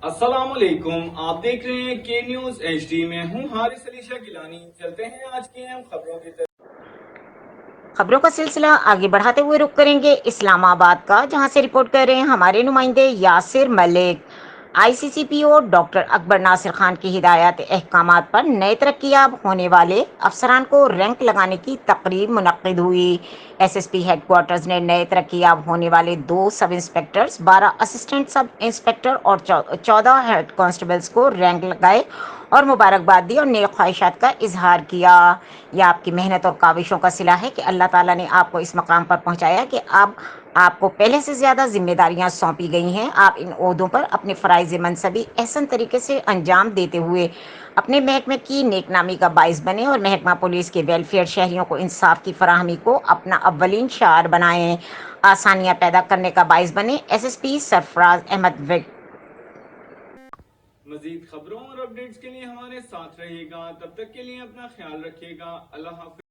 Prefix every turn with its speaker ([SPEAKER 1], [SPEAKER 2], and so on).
[SPEAKER 1] अस्सलाम वालेकुम, आप देख रहे हैं के न्यूज HD में हूं हारिस अली शाह गिलानी। चलते हैं आज की अहम खबरों की तरफ।
[SPEAKER 2] खबरों का सिलसिला आगे बढ़ाते हुए रुक करेंगे इस्लामाबाद का, जहां से रिपोर्ट कर रहे हैं हमारे नुमाइंदे यासिर मलिक। ICCPO डॉक्टर अकबर नासिर खान की हिदायत अहकामात पर नए तरक्याब होने वाले अफसरान को रैंक लगाने की तकरीब मुनक्किद हुई। SSP हेडक्वार्टर्स ने नए तरक्याब होने वाले 2 सब इंस्पेक्टर्स, 12 असिस्टेंट सब इंस्पेक्टर और 14 हेड कांस्टेबल्स को रैंक लगाए और मुबारकबाद दी और नेक ख्वाहिशात का इजहार किया। यह आपकी मेहनत और काविशों का सिला है कि अल्लाह ताला ने आपको इस मकाम पर पहुंचाया कि अब आपको पहले से ज़्यादा जिम्मेदारियां सौंपी गई हैं। आप इन ओहदों पर अपने फ़राइज़ मनसबी एहसन तरीके से अंजाम देते हुए अपने महकमे की नेकनामी का बाइस बने और महकमा पुलिस के वेलफेयर शहरियों को इंसाफ की फराहमी को अपना अव्वलीन शार बनाएं, आसानियां पैदा करने का बाइस बने। SSP सरफराज अहमद।
[SPEAKER 1] मजीद खबरों और अपडेट्स के लिए हमारे साथ रहिएगा। तब तक के लिए अपना ख्याल रखिएगा। अल्लाह हाफिज।